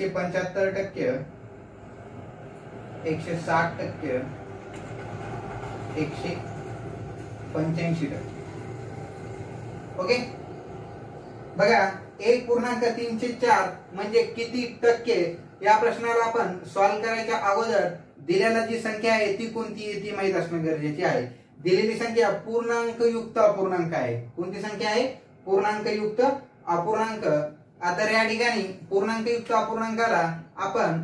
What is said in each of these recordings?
175%, 160%, 185%. Okay, बघा 1.34 म्हणजे किती टक्के या प्रश्नाला आपण सॉल्व्ह करायच्या अगोदर दिलेला जी संख्या आहे ती कोणती आहे ती माहित असणं गरजेचे आहे. दिलेली संख्या पूर्णांक युक्त अपूर्णांक आहे. कोणती संख्या आहे? पूर्णांक युक्त अपूर्णांक. आता या ठिकाणी पूर्णांक युक्त अपूर्णांकाला आपण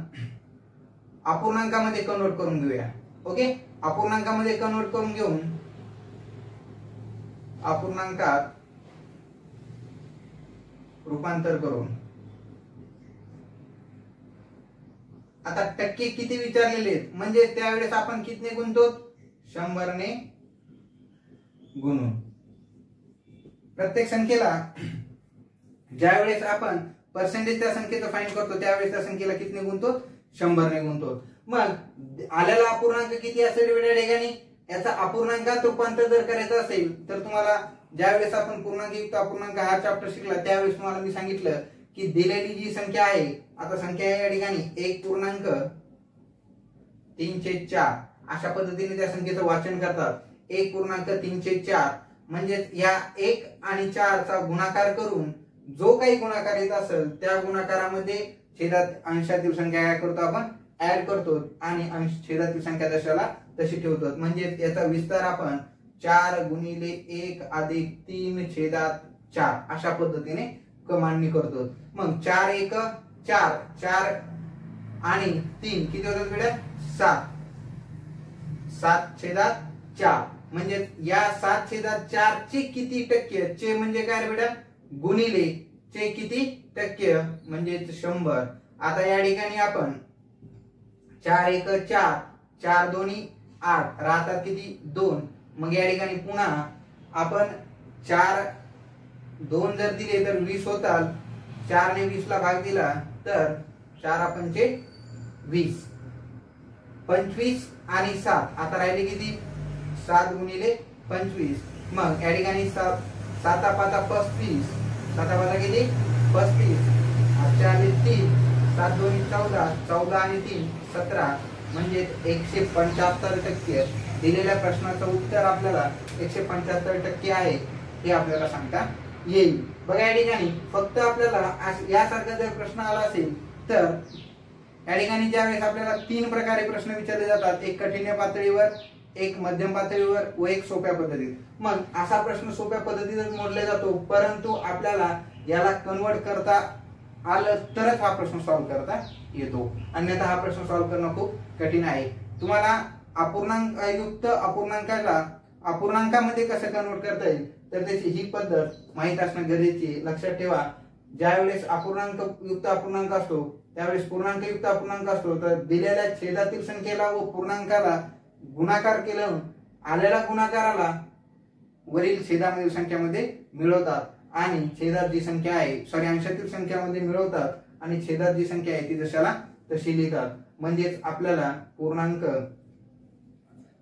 अपूर्णांकामध्ये कन्वर्ट करून घेऊया. ओके, अपूर्णांकामध्ये कन्वर्ट करून घेऊन अपूर्णांकात रूपांतर करून आता टक्के किती विचारलेले आहेत म्हणजे त्यावेळेस आपण कितने गुणतो? 100 ने गुणून. प्रत्येक संख्येला ज्यावेळेस आपण पर्सेंटेज त्या संख्येचं फाइंड करतो त्यावेळेस त्या संख्येला कितने गुणतो? 100 ने गुणतो. मग आलेला अपूर्णांक किती असेल या ठिकाणी? याचा अपूर्णांकात रूपांतर जर करायचं असेल तर तुम्हाला ज्यावेळेस आपण पूर्णांक युक्त अपूर्णांक हा चॅप्टर शिकला त्यावेळेस तुम्हाला मी सांगितलं की दिलेली जी संख्या आहे, आता संख्या या ठिकाणी 1.34 अशा पद्धतीने त्या संख्येचं वाचन करतात. 1.34 म्हणजे या 1 आणि 4 चा गुणाकार करून जो काही गुणाकार येत असेल त्या गुणाकारामध्ये छेदात अंशातील संख्या काय करतो आपण? ऍड करतो आणि छेदातील संख्या दशाला तशी ठेवतो. म्हणजे याचा विस्तार आपण 4 गुणिले 1 अधिक 3 छेदात 4 अशा पद्धतीने मांडणी करतो. मग 4 1 4, 4 आणि 3 किती होतात बेटा? 7. 7 छेदात 4 म्हणजे या 7 छेदात 4 चे किती टक्के? चे म्हणजे काय बेटा? गुणिले चे किती टक्के म्हणजे 100. आता या ठिकाणी आपण 4 1 4, 4 दोन्ही 8 राहतात किती? 2. मग या ठिकाणी पुन्हा आपण 4 2 जर दिले तर 20 होतात. 4 ने 20 ला भाग दिला तर 4 पंचे 20. 25 आणि 7 आता राहिले किती? 7 गुणिले 25. मग या ठिकाणी 7 5 35. 7 5 किती? 35. 3 7 2 14, 14 आणि 3 17 म्हणजे 175%. दिलेल्या प्रश्नाचं उत्तर आपल्याला 175% आहे हे आपल्याला सांगता येईल. बघा या ठिकाणी फक्त आपल्याला यासारखा जर प्रश्न आला असेल तर या ठिकाणी ज्यावेळेस आपल्याला 3 प्रकारे प्रश्न विचारले जातात, एक कठीण पातळीवर, एक मध्यम पातळीवर व एक सोप्या पद्धतीत. मग असा प्रश्न सोप्या पद्धतीतच मोडला जातो, परंतु आपल्याला याला कन्वर्ट करता आलं तरच हा प्रश्न सॉल्व्ह करता येतो, अन्यथा हा प्रश्न सॉल्व्ह करणं खूप कठीण आहे. तुम्हाला अपूर्णांक युक्त अपूर्णांकाला अपूर्णांकामध्ये कसं कन्वर्ट करता येईल तर त्याची ही पद्धत माहित असणं गरजेचे आहे. लक्षात ठेवा, ज्यावेळेस अपूर्णांक युक्त अपूर्णांक असतो त्यावेळेस पूर्णांक युक्त अपूर्णांक असतो तर दिलेल्या छेदातील संख्येला व पूर्णांकाला गुणाकार केल्यावर आलेल्या गुणाकाराला वरील छेदामधील संख्यामध्ये मिळवतात आणि छेदात जी संख्या आहे अंशातील संख्यामध्ये मिळवतात आणि छेदात जी संख्या आहे ती जशाला तशी लिहितात म्हणजेच आपल्याला पूर्णांक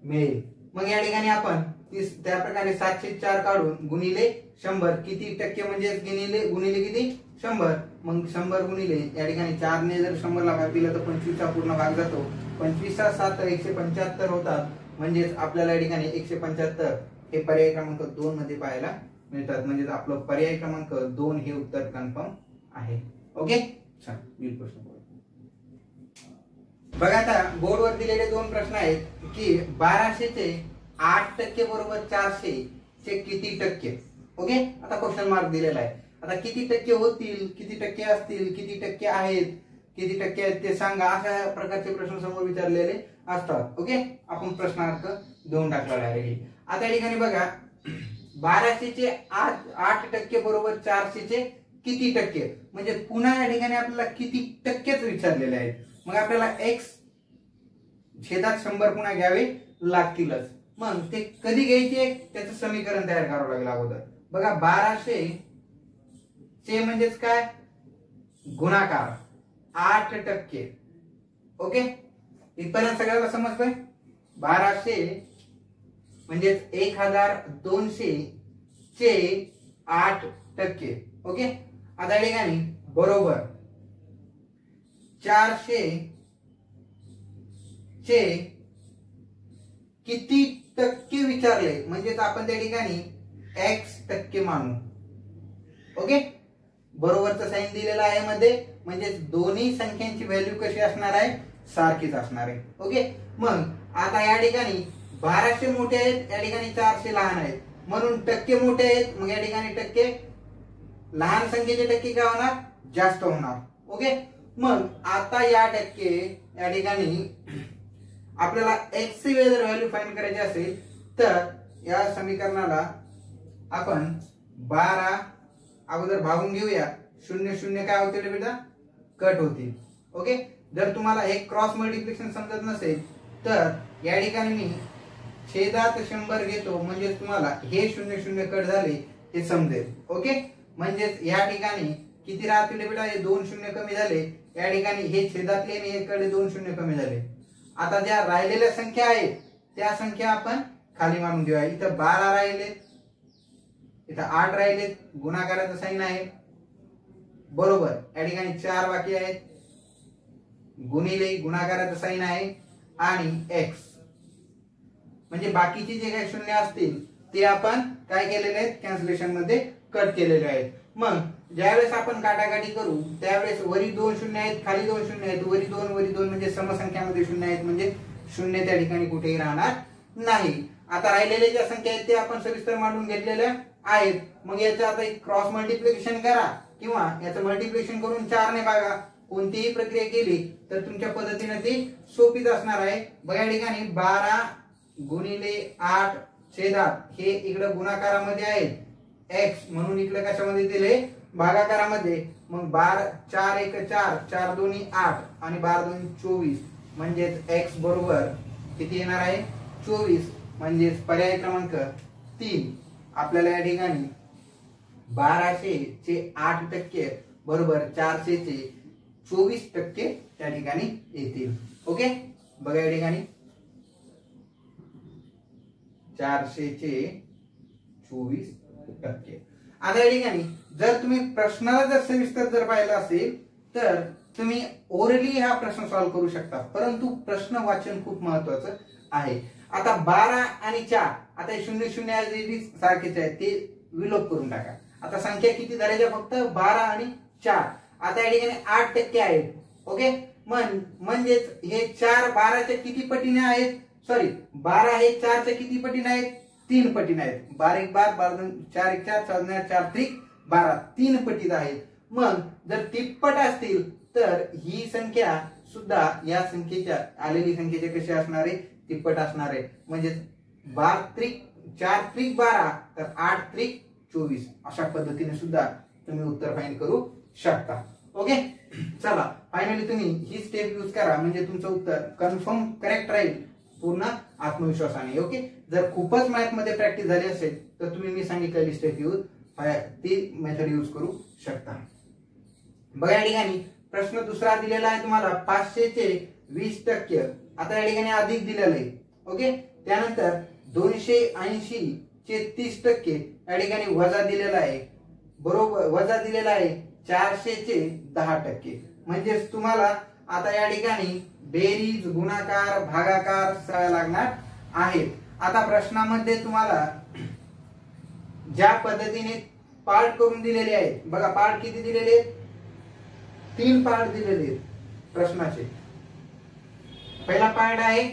मिळेल. मग या ठिकाणी आपण त्या प्रकारे 704 काढून गुणिले 100 किती टक्के म्हणजे गुणिले किती? 100. मग 100 गुणिले या ठिकाणी 4 ने जर 100 ला भाग दिला तर 25 चा पूर्ण भाग जातो. 25 चा 7 175 होतात. म्हणजेच आपल्याला या ठिकाणी 175 हे पर्याय क्रमांक 2 मध्ये पाहायला मिळतात. म्हणजे आपलं पर्याय क्रमांक 2 हे उत्तर कन्फर्म आहे. ओके, चल पुढील प्रश्न बघा. आता बोर्डवर दिलेले 2 प्रश्न आहेत की 1200 चे 8% बरोबर 400 चे किती टक्के. ओके, आता क्वेश्चन मार्क दिलेला आहे. आता किती टक्के होतील, किती टक्के असतील, किती टक्के आहेत, किती टक्के आहेत ते सांगा, अशा प्रकारचे प्रश्न समोर विचारलेले असतात. ओके, आपण प्रश्नार्थ देऊन टाकला डायरेक्टली. आता या ठिकाणी बघा 1200 चे 8% बरोबर 400 चे किती टक्के म्हणजे पुन्हा या ठिकाणी आपल्याला किती टक्केच विचारलेले आहेत. मग आपल्याला x छेदात 100 पुन्हा घ्यावे लागतीलच. मग ते कधी घ्यायचे त्याचं समीकरण तयार करावं लागेल अगोदर. बघा 1200 चे म्हणजेच काय? गुणाकार 8%. ओके, इथपर्यंत सगळ्याला समजतंय. 1200 म्हणजेच 1200 चे 8%. ओके, आता या ठिकाणी बरोबर 400 चे किती टक्के विचारले म्हणजेच आपण त्या ठिकाणी x टक्के मानू. ओके, बरोबरचं साइन दिलेलं आहे मध्ये, म्हणजे दोन्ही संख्यांची व्हॅल्यू कशी असणार आहे, सारखीच असणार आहे. ओके, मग आता या ठिकाणी 1200 मोठे आहेत, या ठिकाणी 400 लहान आहेत, म्हणून टक्के मोठे आहेत, मग या ठिकाणी टक्के लहान संख्येचे टक्के काय होणार, जास्त होणार. ओके, मग आता या टक्के या ठिकाणी आपल्याला x ची जर व्हॅल्यू फाइंड करायची असेल तर या समीकरणाला आपण 12 अगोदर भागून घेऊया. 0 0 काय होतील बेटा, कट होतील. ओके, जर तुम्हाला हे क्रॉस मल्टिप्लिकेशन समजत नसेल तर या ठिकाणी मी छेदात 100 घेतो, म्हणजे तुम्हाला हे 0 0 कट झाले हे समजेल. ओके, म्हणजे या ठिकाणी किती राहतील बेटा, हे 2 0 कमी झाले, या ठिकाणी हे छेदातले आणि हे कडे 2 0 कमी झाले. आता ज्या राहिलेल्या संख्या आहेत त्या संख्या आपण खाली मानून घेऊया. इथं 12 राहिलेत, इथं 8 राहिलेत, गुणाकाराचं साइन आहे बरोबर. या ठिकाणी 4 बाकी आहेत, गुणिले गुणाकाराचं साइन आहे आणि x, म्हणजे बाकीचे जे काही शून्य असतील ते आपण काय केलेले आहेत, कॅन्सलेशन मध्ये कट केलेले आहेत. मग ज्यावेळेस आपण काटाकाटी करू त्यावेळेस वरी 2 शून्य आहेत, खाली 2 शून्य आहेत, वरी 2 म्हणजे समसंख्यामध्ये शून्य आहेत, म्हणजे शून्य त्या ठिकाणी कुठेही राहणार नाही. आता राहिलेले ज्या संख्या आहेत ते आपण सविस्तर मांडून घेतलेल्या आहेत. मग याचं आता एक क्रॉस मल्टिप्लिकेशन करा किंवा याचं मल्टिप्लिकेशन करून 4 ने भागा. कोणतीही प्रक्रिया केली तर तुमच्या पद्धतीने ती सोपीच असणार आहे. बघा या ठिकाणी 12 गुणिले 8 छेदात हे इकडे गुणाकारामध्ये आहेत x, म्हणून इकडे कशामध्ये दिले, भागाकारामध्ये. मग 12 4 1 4 4 2 8 आणि 12 2 24, म्हणजे x बरोबर किती येणार आहे, 24. म्हणजे पर्याय क्रमांक 3 आपल्याला या ठिकाणी 1200 चे 8% बरोबर 400 चे 24% त्या ठिकाणी येतील. ओके, बघा या ठिकाणी 400 चे 24%. आता या ठिकाणी जर तुम्ही प्रश्नाला जर सविस्तर जर पाहिलं असेल तर तुम्ही ओरली हा प्रश्न सॉल्व्ह करू शकता, परंतु प्रश्न वाचन खूप महत्वाचं आहे. आता 12 आणि 4, आता 0 0 सारखेच आहे, ते विलोप करून टाका. आता संख्या किती धरायच्या, फक्त 12 आणि 4. आता या ठिकाणी 8% आहेत. ओके, म्हणजेच हे 4 12च्या किती पटीने आहेत, सॉरी 12 हे 4च्या किती पटीने आहेत, 3 पटीने आहेत. 12 1 12 12 2 4 1 4 4 2 4 3 12, 3 पटीत आहेत. मग जर तिप्पट असतील तर ही संख्या सुद्धा या संख्येच्या आलेली संख्येचे कशी असणार आहे, तिप्पट असणार आहे. म्हणजे 12 त्रिक 4 त्रिक 12 तर 8 त्रिक 24, अशा पद्धतीने सुद्धा तुम्ही उत्तर फाइंड करू शकता. ओके, चला फायनली तुम्ही ही स्टेप यूज करा, म्हणजे तुमचं उत्तर कन्फर्म करेक्ट राहील पूर्ण आत्मविश्वासाने. ओके, जर खूपच मॅथ मध्ये प्रॅक्टिस झाली असेल तर तुम्ही मी सांगितलेली स्टेप यूज ती मेथड यूज करू शकता. बघा या ठिकाणी प्रश्न दुसरा दिलेला आहे तुम्हाला 500 चे 20%. आता या ठिकाणी अधिक दिलेलं आहे. ओके, त्यानंतर 280 चे 30% या ठिकाणी वजा दिलेला आहे बरोबर, वजा दिलेला आहे 400 चे 10%. म्हणजे तुम्हाला आता या ठिकाणी बेरीज गुणाकार भागाकार करावे लागणार आहेत. आता प्रश्नामध्ये तुम्हाला ज्या पद्धतीने पार्ट करून दिलेले आहेत, बघा पार्ट किती दिलेले आहेत, 3 पार्ट दिलेले आहेत प्रश्नाचे. पहिला पार्ट आहे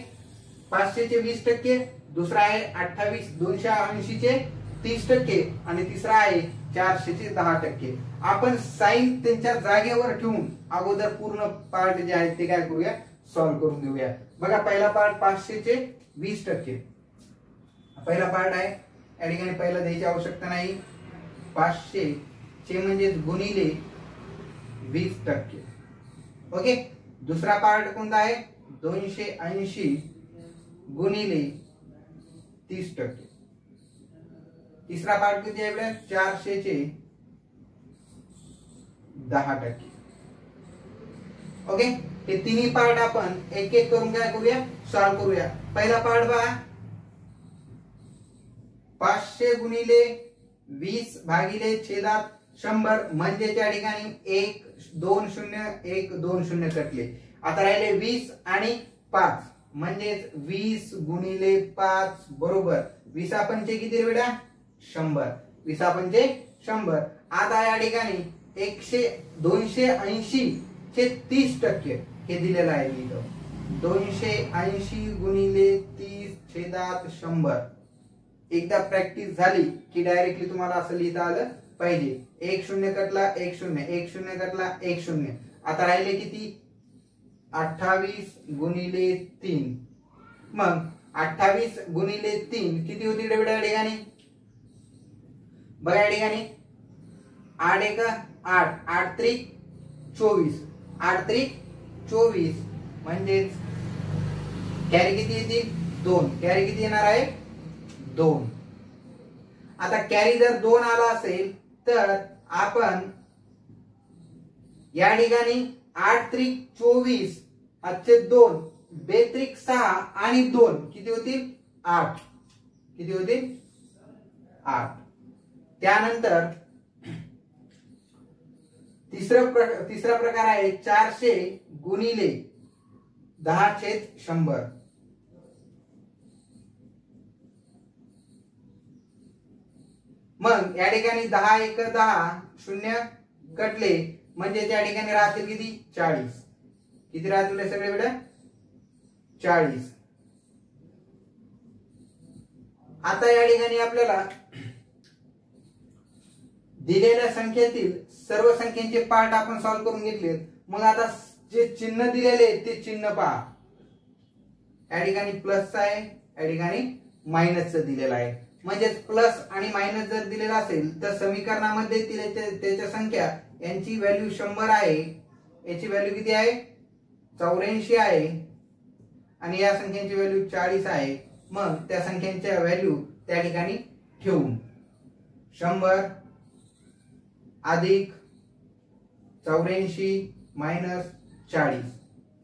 500 चे 20%, दुसरा आहे 28 280 चे 30% आणि तिसरा आहे 400 चे 10%. आपण साइन त्यांच्या जागेवर ठेवून अगोदर पूर्ण पार्ट जे आहेत ते काय करूया, सॉल्व्ह करून घेऊया. बघा पहिला पार्ट 500 चे 20%, पहिला पार्ट आहे. या ठिकाणी पहिला द्यायची आवश्यकता नाही, 500 चे म्हणजे गुणिले 20%. ओके, दुसरा पार्ट कोणता आहे, 280 गुणिले 30%. तिसरा पार्ट किती आहे, 400 चे 10%. ओके, हे तिन्ही पार्ट आपण एक एक करून काय करूया, सॉल्व्ह करूया. पहिला पार्ट बघा, 500 गुणिले 20 भागिले छेदात 100 म्हणजे त्या ठिकाणी 1 2 0 1 2 0 कटले. आता राहिले 20 आणि 5 म्हणजेच 20 गुणिले 5 बरोबर 20 पंचे किती रे बेटा 100. 20 पंचे 100. आता या ठिकाणी 280 चे 30% हे दिलेलं आहे इथं. 280 गुणिले 30 छेदात 100. एकदा प्रॅक्टिस झाली की डायरेक्टली तुम्हाला असं लिहिता आलं पाहिजे. 1 0 कटला 1 0 1 0 कटला 1 0. आता राहिले किती 28 गुणिले 3. मग 28 गुणिले 3 किती होती बेटा या ठिकाणी बघा या ठिकाणी 8 1 8 8 3 24 8 3 24 म्हणजेच कॅरी किती येते 2. कॅरी किती येणार आहे 2. आता कॅरी जर 2 आला असेल तर आपण या ठिकाणी 8 3 24 अच्छे 2 बेत्रिक 6 आणि 2 किती होतील 8. किती होतील 8. त्यानंतर तिसरा प्रकार आहे 400 गुणिले 10/100. मग या ठिकाणी 10 1 10 0 कटले म्हणजे त्या ठिकाणी राहतील किती 40. किती राहतील सगळे बेटा 40. आता या ठिकाणी आपल्याला दिलेल्या संख्येतील सर्व संख्यांचे पार्ट आपण सॉल्व्ह करून घेतले. मग आता जे चिन्ह दिलेले ते चिन्ह पहा. या ठिकाणी प्लसचं आहे या ठिकाणी मायनसचं दिलेलं आहे. म्हणजे प्लस आणि मायनस जर दिलेला असेल तर समीकरणामध्ये त्याच्या संख्या यांची व्हॅल्यू 100 आहे. याची व्हॅल्यू किती आहे 84 आहे आणि या संख्यांची व्हॅल्यू 40 आहे. मग त्या संख्यांच्या व्हॅल्यू त्या ठिकाणी ठेवून 100 अधिक 84 मायनस 40.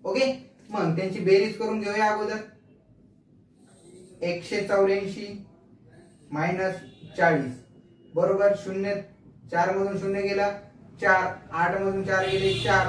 ओके. मग त्यांची बेरीज करून घेऊया अगोदर. 184 मायनस 40 बरोबर 0. 4 मधून 0 गेला 4. 8 मधून 4 गेले 4.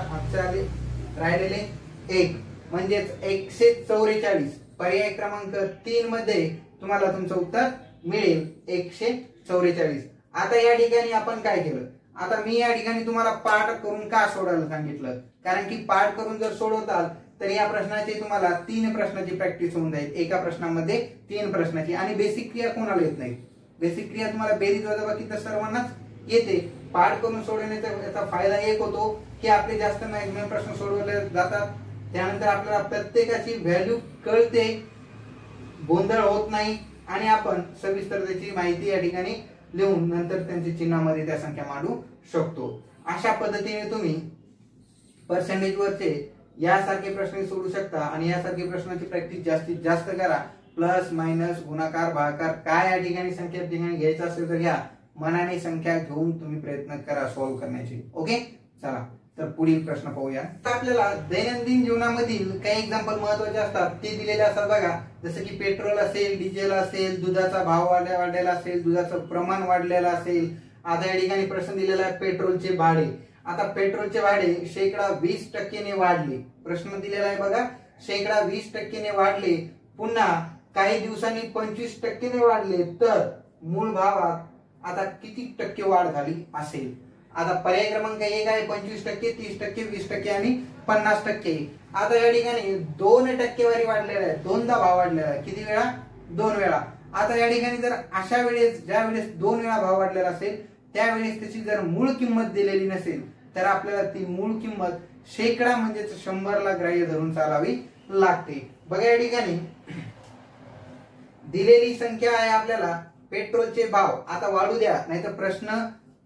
राहिलेले 1 म्हणजेच 144. पर्याय क्रमांक 3 मध्ये तुम्हाला तुमचं उत्तर मिळेल 144. आता या ठिकाणी आपण काय केलं. आता मी या ठिकाणी तुम्हाला पाठ करून का सोडवायला सांगितलं कारण की पाठ करून जर सोडवताल तर या प्रश्नाची तुम्हाला 3 प्रश्नाची प्रॅक्टिस होऊन जाईल. एका प्रश्नामध्ये 3 प्रश्नाची. आणि बेसिक क्रिया कोणाला येत नाही. बेसिक क्रिया तुम्हाला बेरीज वजाबाकी तर सर्वांनाच येते. पाठ करून सोडवण्याचा याचा फायदा एक होतो की आपले जास्त मॅक्सिमम प्रश्न सोडवले जातात. त्यानंतर आपल्याला प्रत्येकाची व्हॅल्यू कळते, गोंधळ होत नाही आणि आपण सविस्तर त्याची माहिती या ठिकाणी लिहून नंतर त्यांच्या चिन्हामध्ये त्या संख्या मांडू शकतो. अशा पद्धतीने तुम्ही पर्सेंटेज वरचे यासारखे प्रश्न सोडू शकता आणि यासारखे प्रश्नांची प्रॅक्टिस जास्तीत जास्त करा. प्लस मायनस गुणाकार भागाकार काय या ठिकाणी संख्या ठिकाणी घ्यायचं असेल तर घ्या. मनाने संख्या घेऊन तुम्ही प्रयत्न करा सॉल्व्ह करण्याची. ओके. चला तर पुढील प्रश्न पाहूया. आपल्याला दैनंदिन जीवनामधील काही एक्झाम्पल महत्त्वाचे असतात ते दिलेले असतात बघा. जसं की पेट्रोल असेल, डिझेल असेल, दुधाचा भाव वाढलेला असेल, दुधाचं प्रमाण वाढलेलं असेल. आता या ठिकाणी प्रश्न दिलेला आहे पेट्रोलचे भाडे. आता पेट्रोलचे भाडे 20% वाढले. प्रश्न दिलेला आहे बघा 20% वाढले. पुन्हा काही दिवसांनी 25% वाढले तर मूळ भावात आता किती टक्के वाढ झाली असेल. आता पर्याय क्रमांक 1 आहे 25%, 30%, 20% आणि 50%. आता या ठिकाणी 2% वाढलेला आहे. दोनदा भाव वाढलेला आहे. किती वेळा 2 वेळा. आता या ठिकाणी जर अशा वेळेस ज्या वेळेस 2 वेळा भाव वाढलेला असेल त्यावेळेस त्याची जर मूळ किंमत दिलेली नसेल तर आपल्याला ती मूळ किंमत शेकडा म्हणजे 100 ला ग्राह्य धरून चालावी लागते. बघा या ठिकाणी दिलेली संख्या आहे आपल्याला पेट्रोलचे भाव. आता वाढू द्या नाहीतर प्रश्न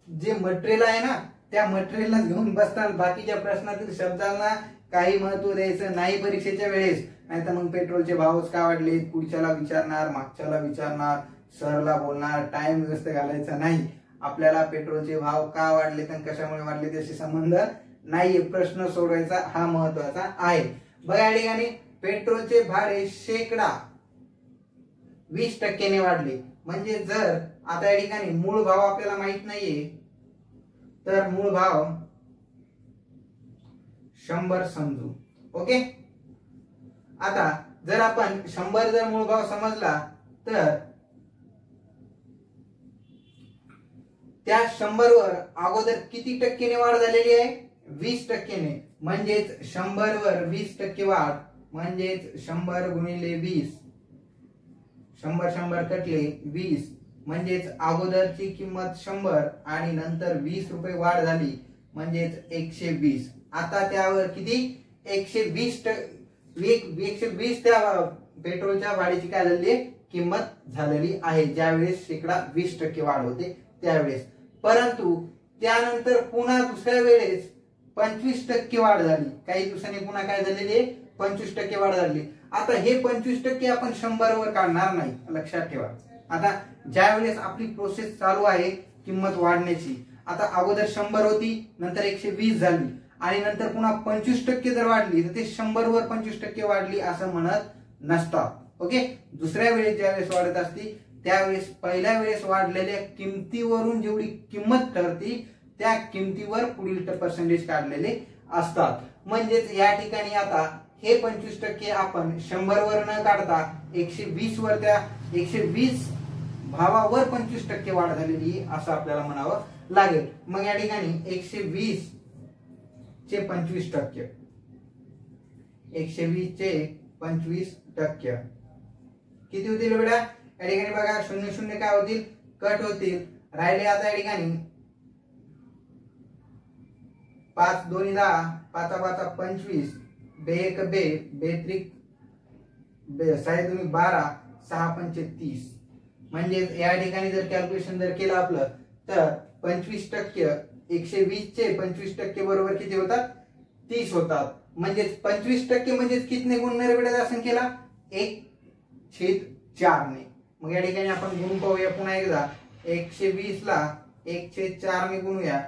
जे मटेरियल आहे ना त्या मटेरियलला घेऊन बसतात. बाकीच्या प्रश्नातील शब्दांना काही महत्व द्यायचं नाही परीक्षेच्या वेळेस. नाहीतर मग पेट्रोलचे भावच का वाढले पुढच्याला विचारणार, मागच्याला विचारणार, सरला बोलणार, टाइम व्यवस्थित घालायचा नाही. आपल्याला पेट्रोलचे भाव का वाढले तर कशामुळे वाढले त्याशी संबंध नाहीये. प्रश्न सोडवायचा हा महत्वाचा आहे. बघा या ठिकाणी पेट्रोलचे भाडे शेकडा 20% वाढले. म्हणजे जर आता या ठिकाणी मूळ भाव आपल्याला माहित नाहीये तर मूळ भाव 100 समजू. ओके. आता जर आपण 100 जर मूळ भाव समजला तर त्या 100 वर अगोदर किती टक्केने वाढ झालेली आहे? 20 टक्केने. म्हणजेच 100 वर 20% वाढ म्हणजेच 100 गुणिले 20, 100 कटले 20 म्हणजेच अगोदरची किंमत 100 आणि नंतर 20 रुपये वाढ झाली म्हणजेच 120. आता त्यावर किती? 120 त्या पेट्रोलच्या वाढीची काय झाली आहे? किंमत झालेली आहे, ज्यावेळेस 20% वाढ होते त्यावेळेस. परंतु त्यानंतर पुन्हा दुसऱ्या वेळेस 25% वाढ झाली. काही दिवसांनी पुन्हा काय झालेली आहे? 25% वाढ झाली. आता हे 25% आपण 100 वर काढणार नाही, लक्षात ठेवा. आता ज्या वेळेस आपली प्रोसेस चालू आहे किंमत वाढण्याची, आता अगोदर 100 होती, नंतर 120 झाली आणि नंतर पुन्हा 25% जर वाढली तर ते 100 वर 25% वाढली असं म्हणत नसतात. ओके. दुसऱ्या वेळेस ज्यावेळेस वाढत असती त्यावेळेस पहिल्या वेळेस वाढलेल्या किमतीवरून जेवढी किंमत ठरती त्या किमतीवर पुढील पर्सेंटेज काढलेले असतात. म्हणजेच या ठिकाणी आता हे 25% आपण 100 वर न काढता 120 वर, त्या 120 भावावर 25% वाढ झालेली असं आपल्याला म्हणावं लागेल. मग या ठिकाणी 120 चे 25%, 120 चे 25% किती होतील बेटा? या ठिकाणी बघा 00 काय होतील? कट होतील. राहिले आता या ठिकाणी 5 2 10, 5 5 25, 2 1 2, 2 3 6 2 12, 6 5 30. म्हणजे या ठिकाणी जर कॅल्क्युलेशन जर केलं आपलं तर 25%, 120 चे 25% बरोबर किती होतात? 30 होतात. म्हणजे 25% म्हणजे कितने गुणणार बेटा संख्येला? 1/4 ने. मग या ठिकाणी आपण गुणून पाहूया पुन्हा एकदा. 120 ला 1/4 ने गुणूया.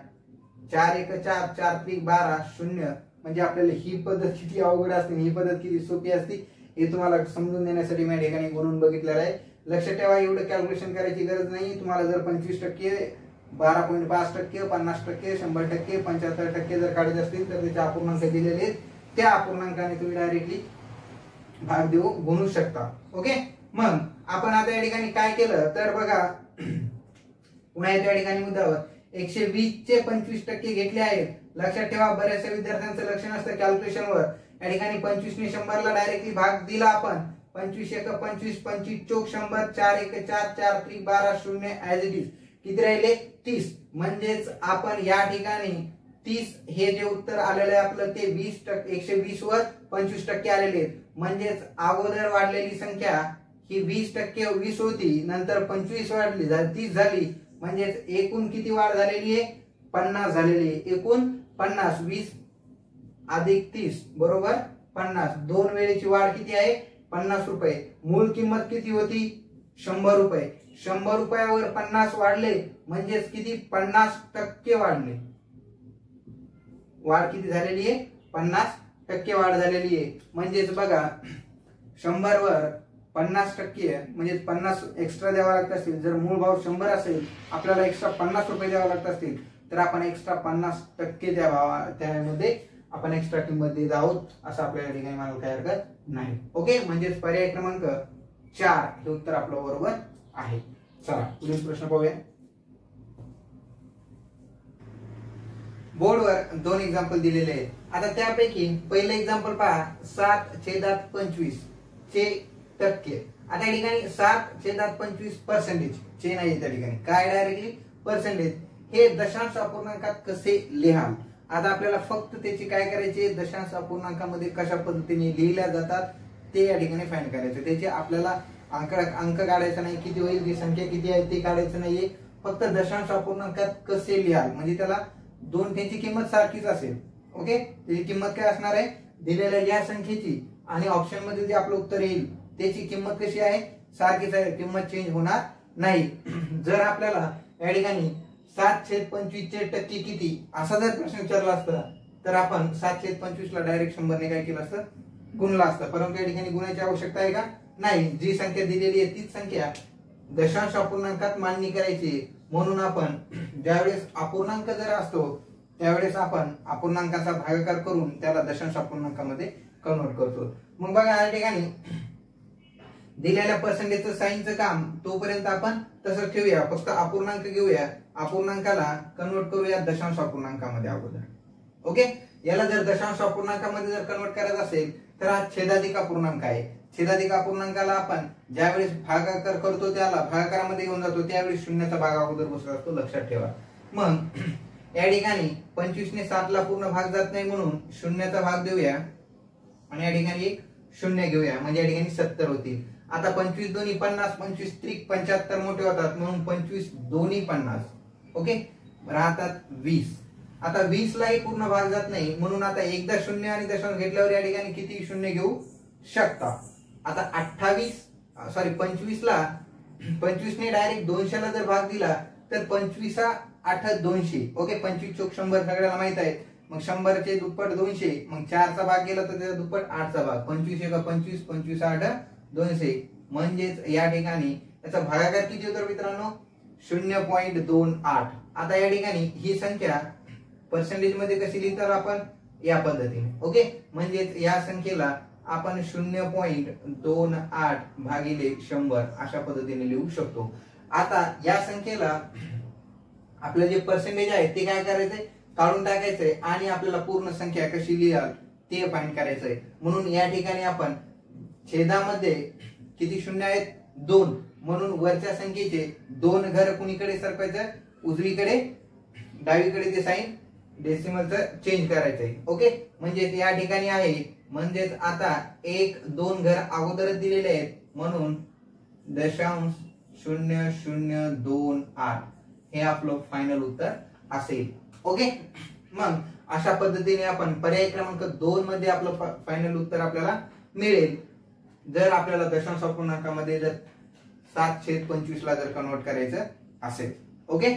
4 1 4, 4 3 12, 0. म्हणजे आपल्याला ही पद्धत किती अवघड असते, ही पद्धत किती सोपी असते हे तुम्हाला समजून देण्यासाठी मी या ठिकाणी गुणून बघितलेलं आहे. लक्षात ठेवा, एवढं कॅल्क्युलेशन करायची गरज नाही. तुम्हाला जर 25%, 12.5%, 50%, 100%, 75% जर काढायचे असतील तर त्याचे अपूर्णांक दिलेले आहेत. त्या अपूर्णांकाने तुम्ही डायरेक्टली भाग देऊ गुणू शकता. ओके. मग आपण आता या ठिकाणी काय केलं तर बघा पुन्हा या ठिकाणी मुद्द्यावर 120 चे 25% घेतले आहेत. लक्षात ठेवा, बऱ्याचशा विद्यार्थ्यांचं लक्ष नसतं कॅल्क्युलेशनवर. या ठिकाणी 25 ने 100 ला डायरेक्टली भाग दिला आपण. 25 1 25, 25 चौक 100, 4 1 4, 4 3 12, 0 ऍज इट इज. किती राहिले? 30. म्हणजेच आपण या ठिकाणी 30 हे जे उत्तर आलेलं आहे आपलं ते 20%, 120 वर 25% आलेले आहेत. म्हणजेच अगोदर वाढलेली संख्या ही 20% 20 होती, नंतर 25 वाढली 30 झाली. म्हणजेच एकूण किती वाढ झालेली आहे? 50 झालेली आहे. एकूण 50, 20 अधिक 30 बरोबर 50. 2 वेळेची वाढ किती आहे? 50 रुपये. मूळ किंमत किती होती? 100 रुपये. 100 रुपयावर 50 वाढले म्हणजेच किती? 50% वाढले. वाढ किती झालेली आहे? 50% वाढ झालेली आहे. म्हणजेच बघा 100 वर 50% म्हणजे 50 एक्स्ट्रा द्यावा लागत असतील. जर मूळ भाव 100 असेल आपल्याला एक्स्ट्रा 50 रुपये द्यावा लागत असतील तर आपण एक्स्ट्रा 50% द्यावा, त्यामध्ये आपण एक्स्ट्रा किंमत देत आहोत असं आपल्याला ठिकाणी म्हणायला काही हरकत नाही. ओके. म्हणजेच पर्याय क्रमांक 4 हे उत्तर आपलं बरोबर आहे. चला पुढील प्रश्न पाहूया. बोर्डवर 2 एक्झाम्पल दिलेले आहेत. आता त्यापैकी पहिलं एक्झाम्पल पहा. 7/25 चे टक्के. आता या ठिकाणी 7/25% चे नाही, त्या ठिकाणी काय डायरेक्टली पर्सेंटेज. हे दशांश अपूर्णांकात कसे लिहाल? आता आपल्याला फक्त त्याची काय करायचे, दशांश अपूर्णांकामध्ये कशा पद्धतीने लिहिल्या जातात ते या ठिकाणी फाइंड करायचे. त्याचे आपल्याला अंक काढायचा नाही, किती होईल ती संख्या किती आहे ते काढायचं नाहीये. फक्त दशांश अपूर्णांकात कसे लिहाल म्हणजे त्याला दोन त्यांची किंमत सारखीच असेल. ओके. त्याची किंमत काय असणार आहे? दिलेल्या या संख्येची आणि ऑप्शन मध्ये जे आपलं उत्तर येईल त्याची किंमत कशी आहे? सारखीच आहे, किंमत चेंज होणार नाही. जर आपल्याला या ठिकाणी 7/25 चे टक्के किती असा जर प्रश्न विचारला असता तर आपण 7/25 ला डायरेक्ट 100 ने काय केलं असतं? गुणला असतं. परंतु या ठिकाणी गुणायची आवश्यकता आहे का? नाही. जी संख्या दिलेली आहे तीच संख्या दशांश अपूर्णांकात मांडणी करायची. म्हणून आपण ज्यावेळेस अपूर्णांक जर असतो त्यावेळेस आपण अपूर्णांकाचा भागाकार करून त्याला दशांश अपूर्णांकामध्ये कन्वर्ट करतो. मग बघा या ठिकाणी दिलेल्या पर्सेंटेजचं साईनचं काम तोपर्यंत आपण तसं ठेवूया, फक्त अपूर्णांक घेऊया, अपूर्णांकाला कन्वर्ट करूया दशांश अपूर्णांकामध्ये अगोदर. ओके, याला जर दशांश अपूर्णांकामध्ये जर कन्वर्ट करायचं असेल तर हा छेदाधिक अपूर्णांक आहे. छेदाधिक अपूर्णांकाला आपण ज्यावेळेस भागाकार करतो त्याला भागाकारामध्ये घेऊन जातो त्यावेळी शून्याचा भाग अगोदर बसला असतो, लक्षात ठेवा. मग या ठिकाणी 25 ने 7 ला पूर्ण भाग जात नाही म्हणून शून्याचा भाग देऊया आणि या ठिकाणी एक शून्य घेऊया, म्हणजे या ठिकाणी 70 होतील. आता 25 दोन्ही 50, 25 त्रिक 75 मोठे होतात म्हणून 25 दोन्ही 50. ओके, राहतात 20. आता 20 लाही पूर्ण भाग जात नाही म्हणून आता एकदा शून्य आणि दशांश घेतल्यावर या ठिकाणी किती शून्य घेऊ शकता. आता 25 ला 25 ने डायरेक्ट 200 ला जर भाग दिला तर 25 8 200. ओके, 25 चोक 100 सगळ्याला माहित आहे. मग 100 चे दुप्पट 200, मग 4 चा भाग गेला तर त्याचा दुप्पट 8 चा भाग. 25 एका 25, 25 8 200. म्हणजेच या ठिकाणी त्याचा भागाकार किती होतो मित्रांनो 0.28. आता या ठिकाणी ही संख्या पर्सेंटेज मध्ये कशी लिहितात आपण या पद्धतीने. ओके, म्हणजेच या संख्येला आपण 0.28 भागिले 100 अशा पद्धतीने लिहू शकतो. आता या संख्येला आपलं जे पर्सेंटेज आहे ते काय करायचंय काढून टाकायचंय आणि आपल्याला पूर्ण संख्या कशी लिहाल ते फाइंड करायचंय. म्हणून या ठिकाणी आपण छेदामध्ये किती शून्य आहेत 2, म्हणून वरच्या संख्येचे 2 घर कुणीकडे सरकवायचं उजवीकडे, डावीकडे ते साइन डेसिमलचं चेंज करायचंय. ओके, म्हणजे या ठिकाणी आहे म्हणजेच आता 1 2 घर अगोदरच दिलेले आहेत म्हणून 0.0028 हे आपलं फायनल उत्तर असेल. ओके, मग अशा पद्धतीने आपण पर्याय क्रमांक 2 मध्ये आपलं फायनल उत्तर आपल्याला मिळेल जर आपल्याला दशांश अपूर्णांकामध्ये जर 7/25 ला जर कन्वर्ट करायचं असेल. ओके.